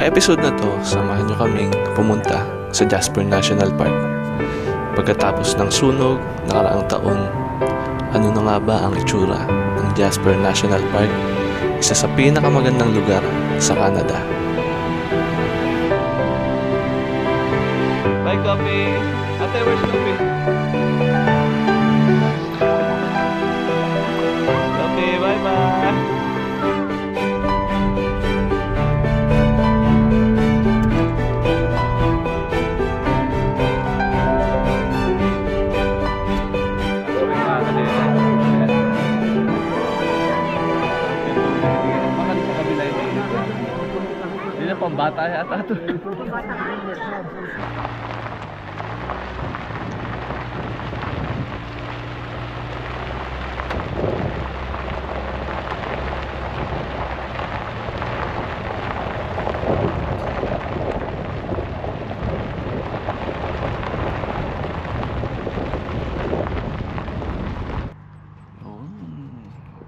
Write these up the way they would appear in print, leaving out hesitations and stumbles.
episode na to, samahan nyo kaming pumunta sa Jasper National Park. Pagkatapos ng sunog nakaraang taon, ano na nga ba ang itsura ng Jasper National Park, isa sa pinakamagandang lugar sa Canada? Bye, Coffee! Ate, where's Coffee? Coffee, bye-bye! Bata yata ito.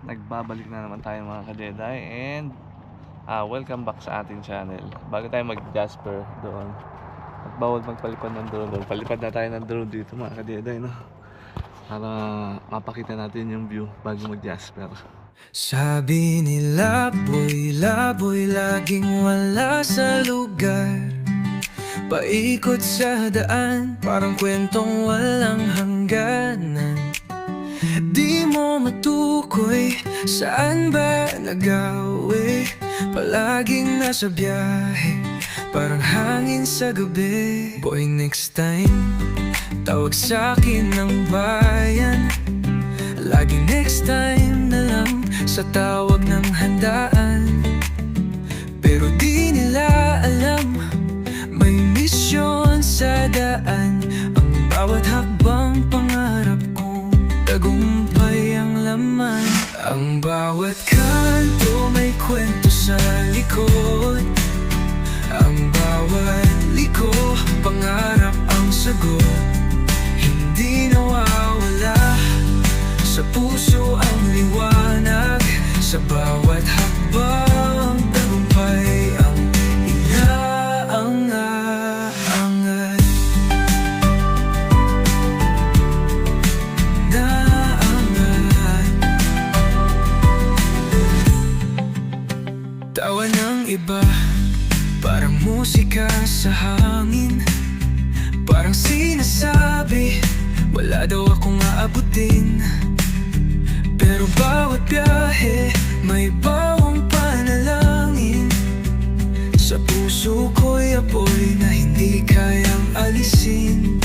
Nagbabalik na naman tayo mga ka-Jedi and welcome back sa ating channel. Bago tayo mag-Jasper doon, at bawal magpalipad ng drone doon, palipad na tayo ng drone dito mga ka-Jedi, no? Para mapakita natin yung view bago mag-Jasper. Sabi nila boy, laboy laging wala sa lugar. Paikot sa daan, parang kwentong walang hangganan. Di mo matukoy, saan ba nagawi? Palaging nasa biyahe, parang hangin sa gabi. Boy, next time, tawag sa'kin ng bayan. Laging next time na lang sa tawag ng handaan. Pero di nila alam, may misyon sa daan. Ang bawat hakbang pangarap kong tagumpay ang laman. Ang bawat kanto may kwento sa likod. Ang bawat liko, pangarap ang sagot. Hindi nawawala, sa puso ang liwanag. Sa bawat hakbang, tagumpay ang inaangat. Tawa ng iba, parang musika sa hangin. Parang sinasabi, wala daw akong aabutin. Pero bawat biyahe, may bawang panalangin. Sa puso ko'y apoy na hindi kayang alisin.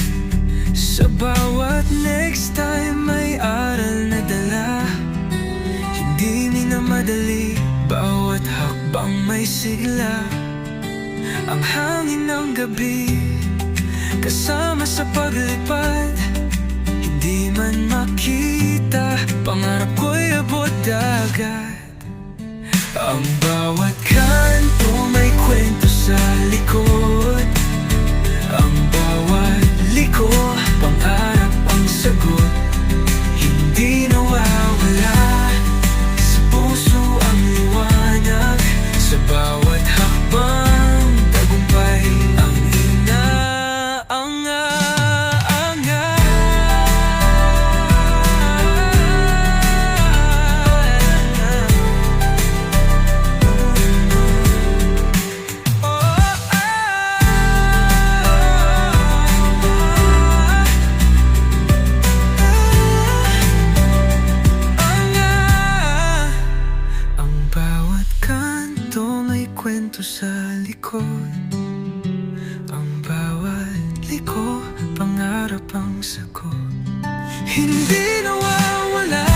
Sa bawat next time, may aral na dala. Hindi minamadali, bawat hakbang may sigla. Ang hangin ng gabi, kasama sa paglipad. Hindi man makita, pangarap ko'y abot dagat. Ang bawat kanto may kwento sa likod. Ang bawat liko, pangarap ang sagot. Hindi nawawala, sa puso ang liwanag. Sa bawat hakbang, tagumpay ang inaangat. Kwento sa likod. Ang bawat liko, pangarap ang sagot. Hindi nawawala,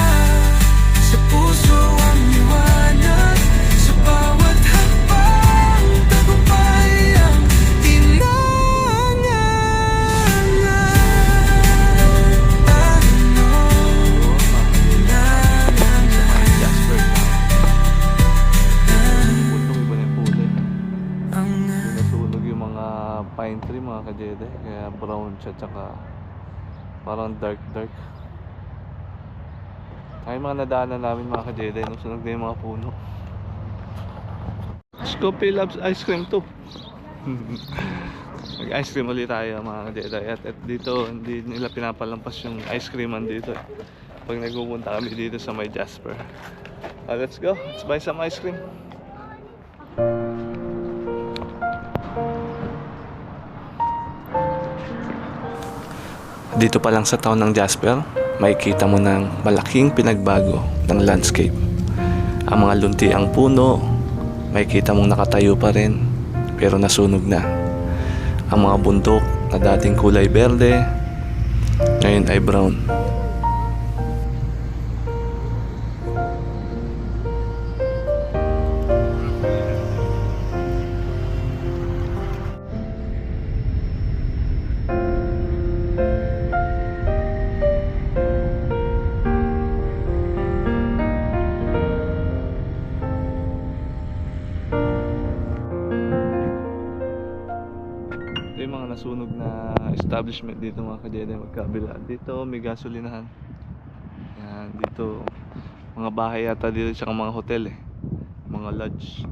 sa puso ang liwanag. Sa bawat hakbang, tagumpay ang pine tree mga ka-Jedi, kaya brown siya, tsaka parang dark. Ay mga nadaanan namin mga ka-Jedi nung sunog na yung mga puno. Scoopy loves ice cream too. Mag-ice cream ulit tayo mga ka-Jedi. At dito, hindi nila pinapalampas yung ice creaman dito. Pag nagpupunta kami dito sa may Jasper. Let's go. Let's buy some ice cream. Dito pa lang sa town ng Jasper, makikita mo ng malaking pinagbago ng landscape. Ang mga luntiang puno, makikita mong nakatayo pa rin, pero nasunog na. Ang mga bundok na dating kulay berde, ngayon ay brown. Ito yung mga nasunog na establishment dito mga ka-Jedi, magkabila. Dito may gasolinahan. Yan, dito mga bahay yata dito, tsaka mga hotel mga lodge.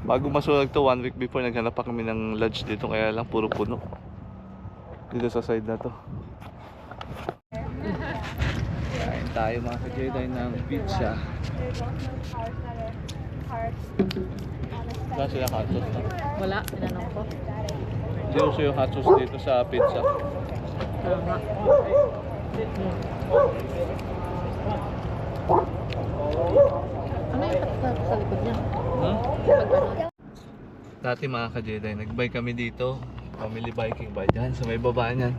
Bago masunog to, 1 week before, naghanap pa kami ng lodge dito, kaya lang puro puno dito sa side na to. Kain tayo mga ka-Jedi ng pizza. Wala sila hot sauce, no? Wala, tinanong ko. Hindi uso yung hot sauce dito sa pizza. Tama. Ano yung patat sa likod niya? Pag-ano? Dati mga ka-Jedi, nag-bike kami dito. Family biking ba dyan? Sa may baba niyan.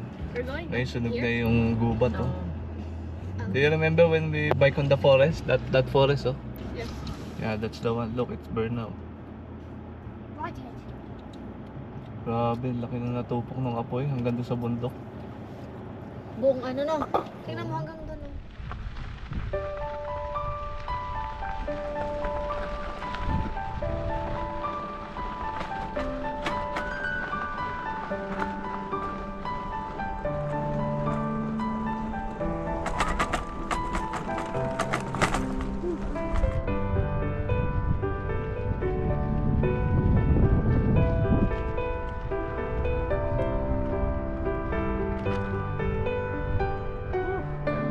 Ngayon sunog na yung gubat, oh. Do you remember when we bike on the forest? That forest, oh? Yes. Yeah, that's the one. Look, it's burned now. Grabe, laki na natupok ng apoy hanggang doon sa bundok. Buong ano no? Tingnan mo hanggang doon.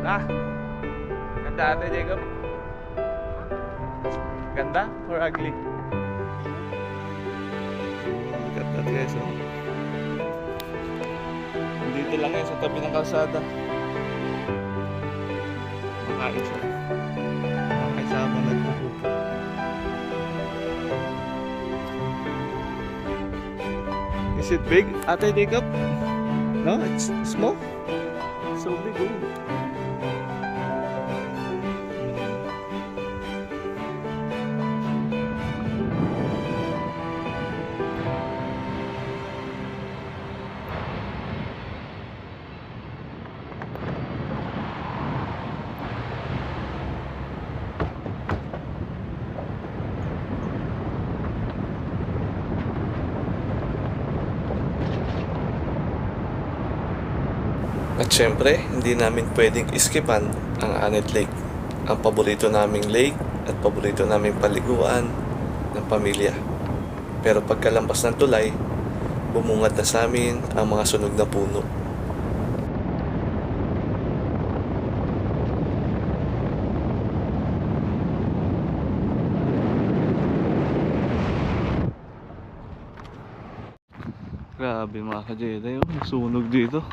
Ganda. Ganda ate Jacob. Ganda or ugly? Ganda guys, oh. Dito lang yun sa tabi ng kalsada. Makain siya. Makain sa habang nagpupupo. Is it big, ate Jacob? No, it's small. So big, oh. At syempre, hindi namin pwedeng iskipan ang Anet Lake. Ang paborito naming lake at paborito naming paliguan ng pamilya. Pero pagkalampas ng tulay, bumungad na sa amin ang mga sunog na puno. Grabe mga ka-Jedi, oh, sunog dito.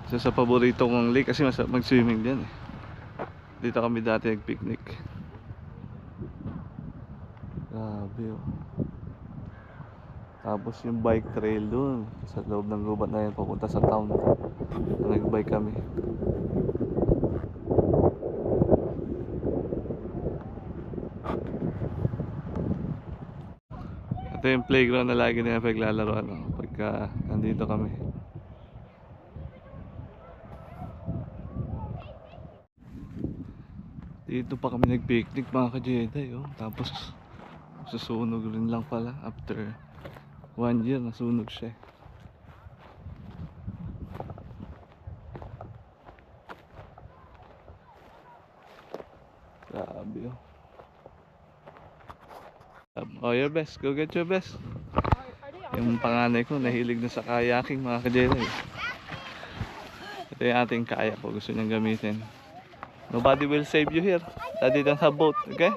Isa sa paborito kong lake kasi masarap mag-swimming dyan eh. Dito kami dati nag-picnic. Grabe, oh. Tapos yung bike trail dun sa loob ng gubat na yan papunta sa town. Nag-bike kami. Ito yung playground na lagi na paglalaro pagka nandito kami. Dito pa kami nag-picnic mga ka-Jedi, oh. Tapos susunog rin lang pala after 1 year nasunog siya. Oh, your best. Go get your best. Yung panganay ko, nahilig na sa kayaking mga ka-Jedi. Ito yung ating kayak kung gusto niyang gamitin. Nobody will save you here. Daddy don't have boat, okay?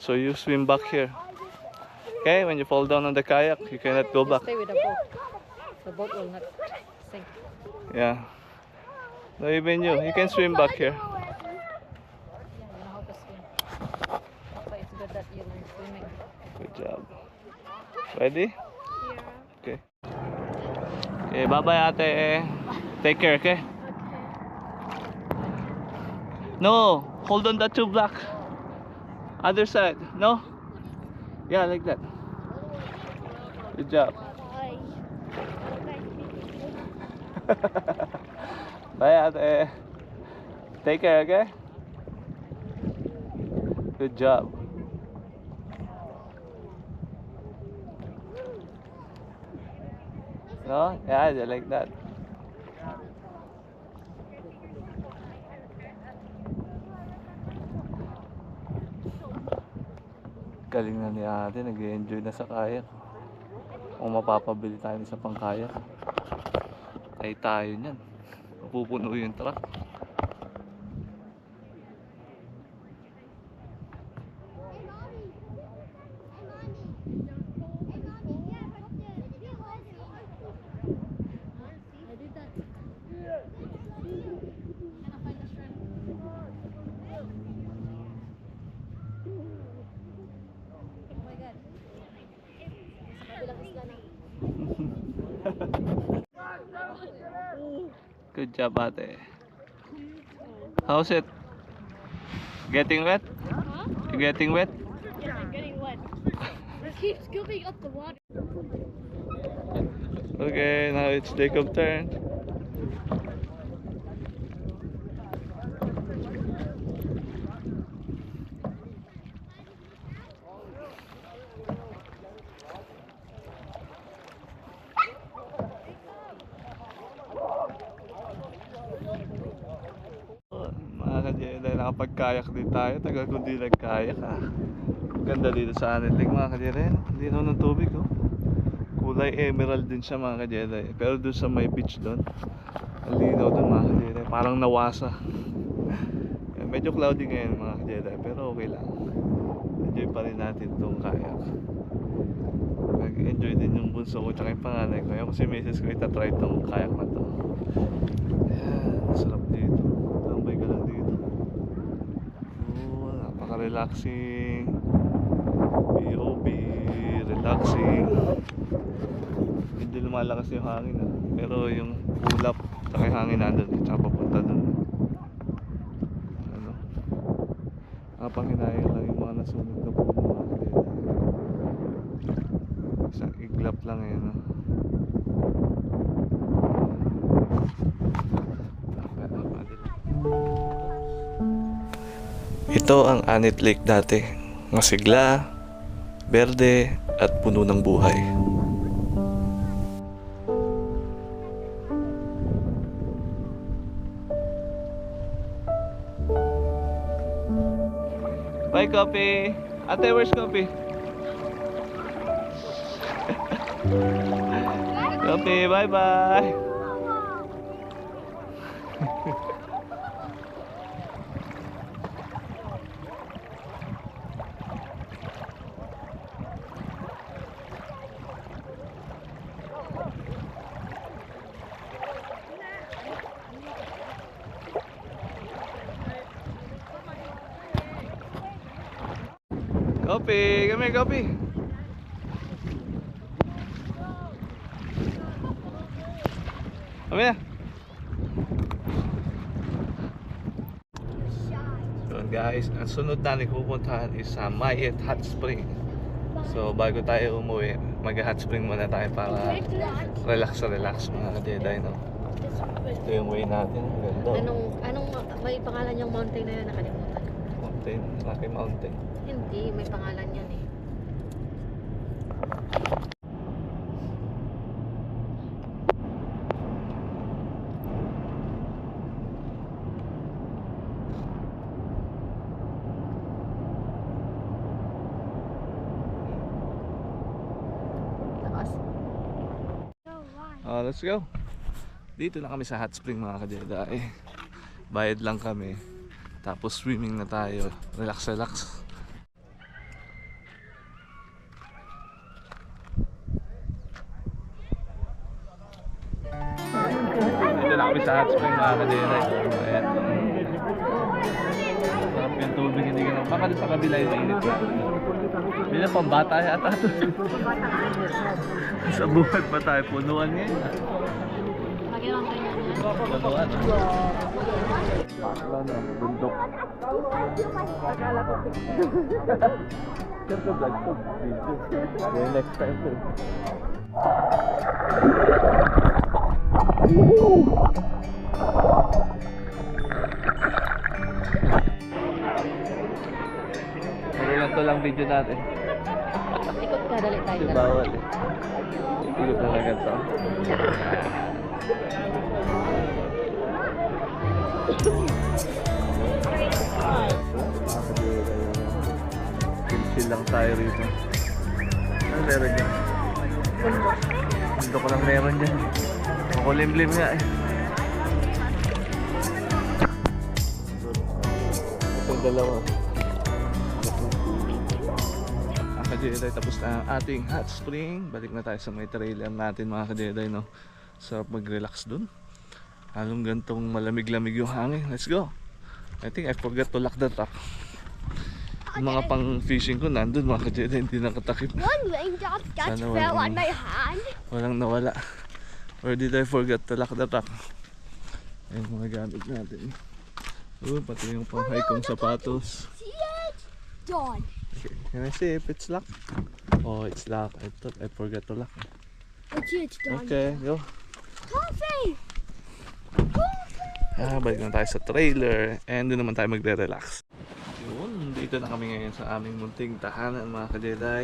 So you swim back here. Okay, when you fall down on the kayak, you cannot go back. Stay with the boat. The boat will not sink. Yeah. No, even you can swim back here. Yeah, you know how to swim. That's why it's good that you learn swimming. Good job. Ready? Yeah. Okay. Okay, bye-bye ate. Take care, okay? No, hold on that two block. Other side, no? Yeah, like that. Good job. Bye ate. Take care, okay? Good job. No? Yeah, they like that. Galing na ni ate, nag-enjoy na sa kayak. Kung mapapabili tayo sa pangkayak, ay tayo niyan. Mapupuno yung truck. Good job ate. How's it? Getting wet? Huh? You getting wet? Yeah, I'm getting wet. Keep scooping up the water. Okay, now it's Jacob's turn. Mga ka-Jedi, nakapag-kayak din tayo. Tagal kung di nag-kayak ah. Ganda dito sa Anit Lake mga ka-Jedi. Hindi naman ng tubig oh. Kulay emerald din siya mga ka-Jedi. Pero doon sa may beach doon, ang linaw doon mga ka-Jedi. Parang nawasa. Medyo cloudy ngayon mga ka-Jedi, pero okay lang. Enjoy pa rin natin itong kayak. Nag-enjoy din yung bunso ko tsaka yung panganay ko. Yung si Mrs. ko itatry itong kayak na to. Ayan, sarap dito. Tambay ka lang dito. Oh, napaka-relaxing. B.O.B. Relaxing. Hindi lumalakas yung hangin ah. Pero yung ulap tsaka yung hangin nandun tsaka papunta dun. Ano? Napanghinayang lang yung mga nasunog na puno mga ka-Jedi. Isang iglap lang eh no? Ito ang Anit Lake dati. Masigla, berde at puno ng buhay. Bye, Coffee. Ate, where's Coffee? Coffee, bye-bye. Coffee, come here, Coffee. Come here. So guys, ang sunod na pupuntahan is sa Mayet Hot Spring. So bago tayo umuwi, mag-hot spring muna tayo para relax mga ka-Jedi, no? Ito yung way natin. Ganda. Anong may pangalan yung mountain na yun? Nakalimutan. Mountain, Rocky Mountain. Hindi, may pangalan yan eh. Let's go. Dito na kami sa hot spring mga ka-Jedi. Bayad lang kami. Tapos swimming na tayo. Relax, relax. Dito na kami sa hot spring mga ka-Jedi. Ayan. Sarap yung tubig. Hindi ka na. Baka doon sa kabila yung init na. Hindi na pambata yata ito. Sa buhat pa tayo. Punuan ngayon. Lagi lang ganyan yan. Punuan. Wala na. Bundok. Siyempre vlog to. Video. Next time to. Ito lang video natin. Ikot ka, dali tayo. Hindi bawal eh. Ikot talaga ito. Chill lang tayo rito. Ano meron dyan? Hindi ko lang meron dyan. Makulimlim nga eh. Ito yung dalawa. Ka-Jedi, tapos na ang ating hot spring. Balik na tayo sa may trailer natin mga ka-Jedi, no? Sarap mag-relax dun. Halong gantong malamig-lamig yung hangin. Let's go. I think I forgot to lock the truck. Yung mga pang fishing ko nandun mga ka-Jedi, hindi nakatakip. One raindrop just Sana fell walang- on my hand. Walang nawala. Or did I forget to lock the truck? Ayun mga gamit natin. Pati yung pang-hike kong sapatos. See it? Dawn. Okay. Can I see if it's locked? Oh, it's locked. I thought I forgot to lock. It's dawn. Okay, go. Coffee. Balik na tayo sa trailer and doon naman tayo magre-relax. Yun, dito na kami ngayon sa aming munting tahanan mga ka-Jedi.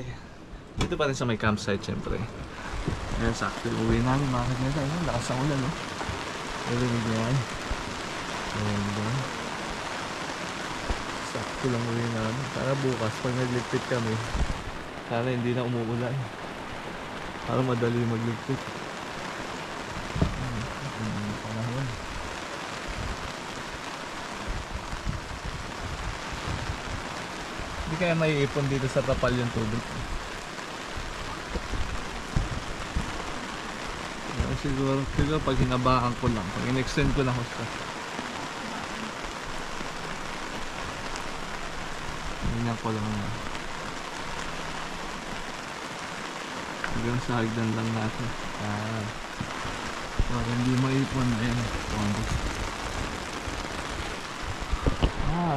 Dito pa rin sa may campsite syempre. Ayan, sakto yung uwi namin mga ka-Jedi. Ayan, lakas ang ulan, no? Narinig yan. Ayan, doon. Sakto lang uwi namin. Para bukas, pag nagligpit kami, sana hindi na umuulan. Para madali magligpit. Panahon. Hindi kaya maiipon dito sa tapal yung tubig. Siguro pag hinabakan ko lang, pag in-extend ko lang husto. Ganyan ko lang na. Hanggang sa hagdan lang natin. Para hindi maipon. Ayan.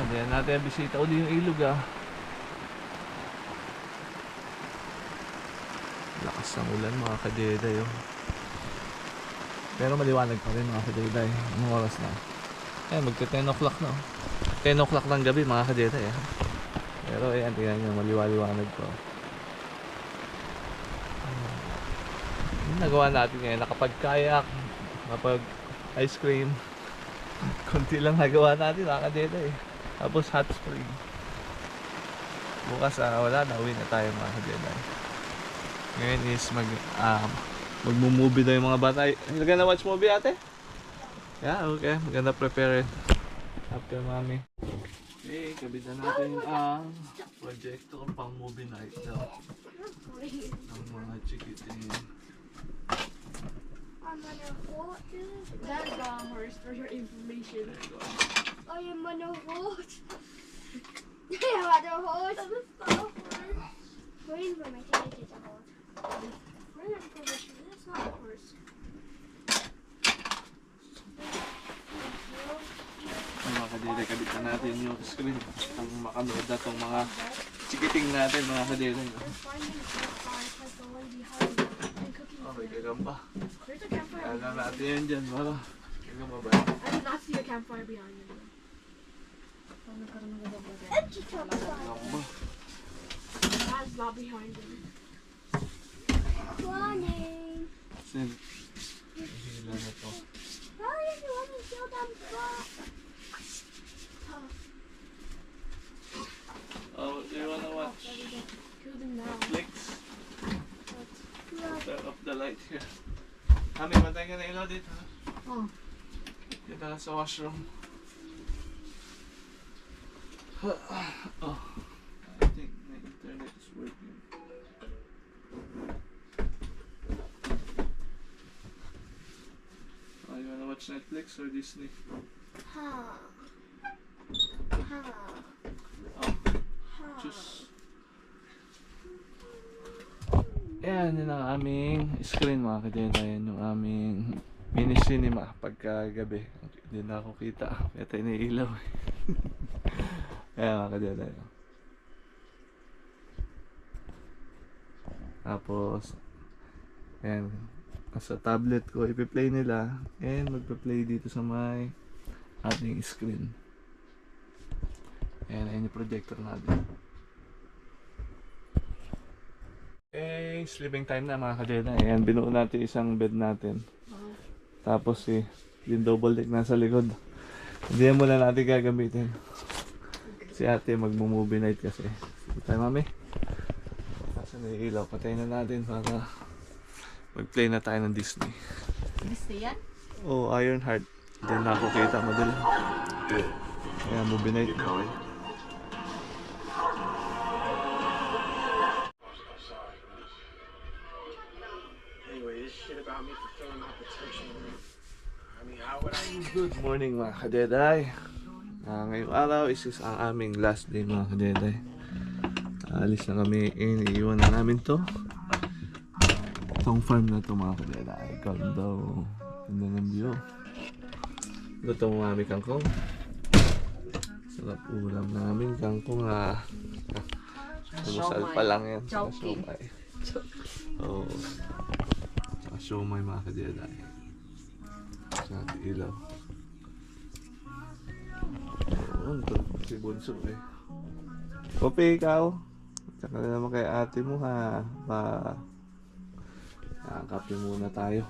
Diyan natin bisita uli yung ilog Lakas ng ulan mga ka-Jedi Pero maliwanag pa rin mga ka-Jedi. Anong oras na? Magka 10 o'clock na 10 o'clock ng gabi mga ka-Jedi Pero ayan, tingnan nyo, maliwaliwanag ko. Yung nagawa natin ngayon, nakapag-kayak, nakapag-ice cream. Konti lang nagawa natin mga ka-Jedi Tapos hot spring. Bukas wala na, uwi na tayo mga ka-Jedi. Ngayon is magmo-movie daw yung mga bata. You gonna watch movie ate? Yeah, okay. Maganda prepare it after mommy. Okay, kabit na natin ang projector pang movie night daw. Ang mga chikitin. I'm on a horse. That's a horse for your information. There you go. I am on a horse. I am on a horse. Wait for my ticket is a horse. Where's your information? That's not a horse. Mga ka-Jedi, kabit na natin yung screen. Ang makanood na itong mga chikiting natin mga ka-Jedi. Finding a campfire has the one behind me and cooking Okay, gagamba. There's a campfire. Kala natin yan dyan, para. Gagamba ba? I did not see a campfire behind you. empty campfire. Gagamba. That is not behind you. Morning. Sin. Hila na to. Hurry if you want to kill them first. Oh, do you wanna watch Kill them now. Netflix? Turn off the light here. Kami, matay ka na ilaw dito. Oh. Dito na sa washroom. Oh. I think my internet is working. Oh, you wanna watch Netflix or Disney? Ha. Ha. Oh, choose. Yan, yun ang aming screen mga kadeta. Yan yung aming mini cinema pagkagabi. Hindi na ako kita. Kaya tayo naiilaw. Kaya mga kadeta. Tapos, yan. Sa tablet ko, ipi-play nila. And magpa-play dito sa may ating screen. Ayan, ayun yung projector natin. Eh, sleeping time na mga kadena. Ayan, binuo natin isang bed natin. Tapos yung double deck nasa likod. Hindi yan muna natin gagamitin. Si ate magmo-movie night kasi. Sige tayo mami. Kasi naiilaw. Patayin na natin para mag-play na tayo ng Disney. Disney yan? Oh, Ironheart. Hindi na ako kita madaling. Ayan, movie night. Good morning mga kadeday. Ngayong araw is ang aming last day mga kadeday. Alis na kami, iiwan na namin to. Itong farm na to mga kadeday. Calm daw. Ganda ng view. Luto mo kami kangkong. Sarap ulam namin kangkong na sumusal pa lang yan. Saka Joking. siomay. Oo. Saka siomay mga kadeday. Saka ilaw. Oo, si Bunso eh. Kopi ikaw. Tsaka na naman kay ate mo ha. Kape muna tayo.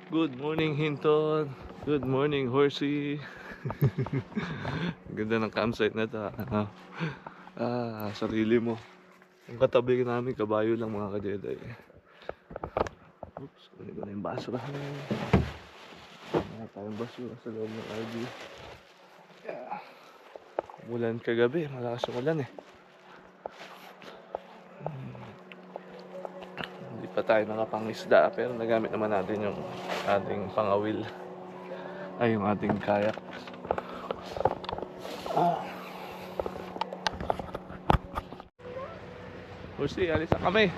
Good morning Hinton. Good morning Horsey. Ganda ng campsite na to. Sarili mo. Ang katabi namin kabayo lang mga kadeday. Oops, kunin ko na yung basura. Wala tayong basura sa loob ng RV. Umulan kagabi, malakas yung ulan eh. Hindi pa tayo nakapangisda pero nagamit naman natin yung ating pangawil. Ay, yung ating kayak. Horsey, alis na kami.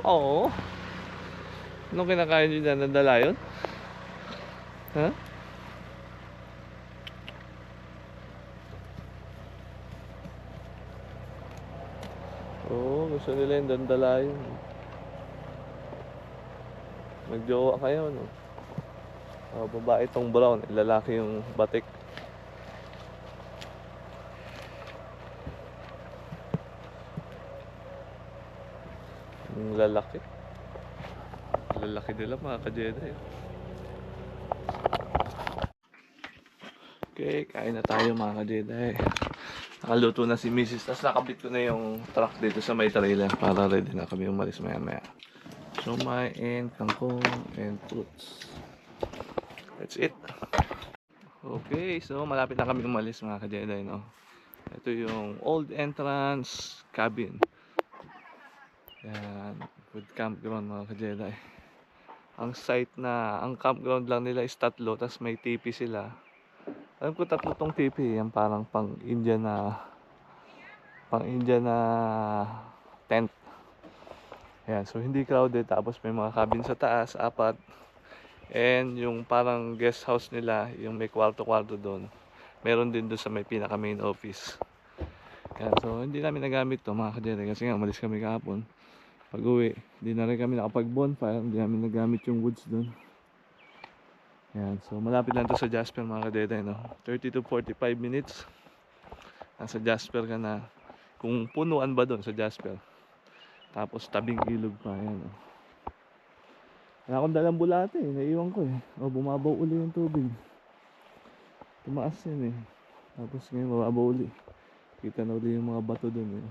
Oo. Anong kinakain nyo dyan? Nandala yun? Ha? Oo, gusto nila yung dandala yun. Nagjowa kayo, no? Babae itong brown, lalaki yung batik. Yung lalaki. Lalaki nila mga ka-Jedi. Okay, kain na tayo mga ka-Jedi. Nakaluto na si Mrs. Tapos nakabit ko na yung truck dito sa may trailer para ready na kami umalis maya maya. Siomai and kangkong and fruits. That's it. Okay, so malapit na kami umalis mga ka-Jedi, no? Ito yung old entrance cabin. Yan, good campground mga ka-Jedi. Ang campground lang nila is 3, tas may tipi sila. Alam ko 3 tong tipi, yan parang pang Indian na tent. Yan, so hindi crowded, tapos may mga cabin sa taas, 4. And yung parang guest house nila, yung may kwarto-kwarto doon. Meron din doon sa may pinaka main office. Yan, so hindi namin nagamit to mga ka-Jedi kasi nga umalis kami kahapon. Pag uwi, hindi na rin kami nakapag bonfire, hindi namin nagamit yung woods doon. Yan, so malapit lang to sa Jasper mga ka-Jedi, no? 30 to 45 minutes. Nasa Jasper ka na. Kung punuan ba doon sa Jasper. Tapos tabing ilog pa, yan. Oh. Wala akong dalang bulate, naiiwan ko eh. O, bumabaw uli yung tubig. Tumaas yan eh. Tapos ngayon mababaw uli. Kita na uli yung mga bato doon eh.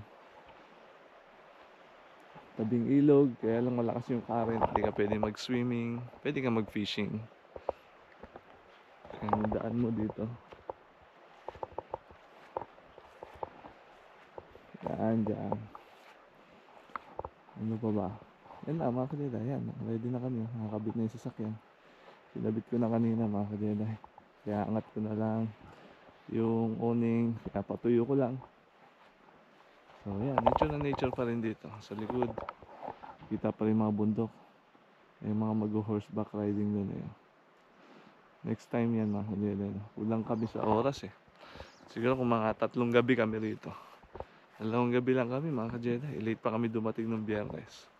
Tabing ilog, kaya lang malakas yung current. Hindi ka pwede mag-swimming, pwede ka mag-fishing. Kaya yung daan mo dito. Diyan. Ano pa ba? Yan na mga ka-Jedi, yan. Ready na kami. Nakakabit na yung sasakyan. Pinabit ko na kanina mga ka-Jedi. Kaya angat ko na lang yung awning. Kaya patuyo ko lang. So yan, nature pa rin dito. Sa likod, kita pa rin mga bundok. May mga mag-horseback riding doon eh. Next time yan mga ka-Jedi. Kulang kami sa oras eh. Siguro kung mga 3 gabi kami rito. 2 gabi lang kami mga ka-Jedi. Late pa kami dumating ng Biyernes.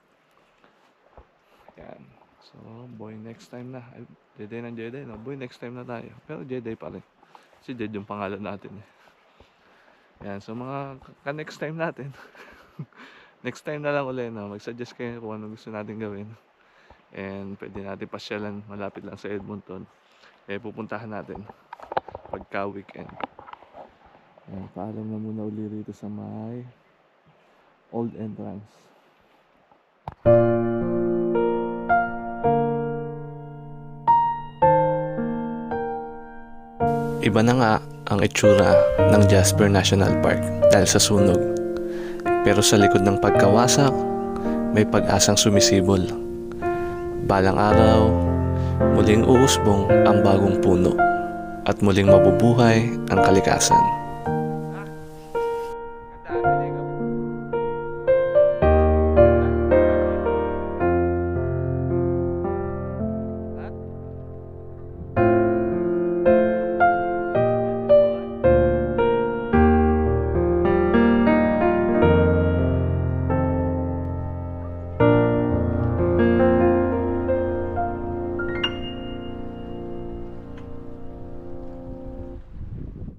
Yan. So, boy next time na. Ay, Jedi ng Jedi, no? Boy next time na tayo. Pero Jedi pa rin. Si Jedi yung pangalan natin eh. Yan. So, mga ka-next time natin. Next time na lang ulit, no? Mag-suggest kayo kung ano gusto natin gawin. And pwede natin pasyalan. Malapit lang sa Edmonton. Eh, pupuntahan natin. Pagka-weekend. Yan. Paalam na muna uli rito sa may old entrance. Iba na nga ang itsura ng Jasper National Park dahil sa sunog. Pero sa likod ng pagkawasak, may pag-asang sumisibol. Balang araw, muling uusbong ang bagong puno at muling mabubuhay ang kalikasan.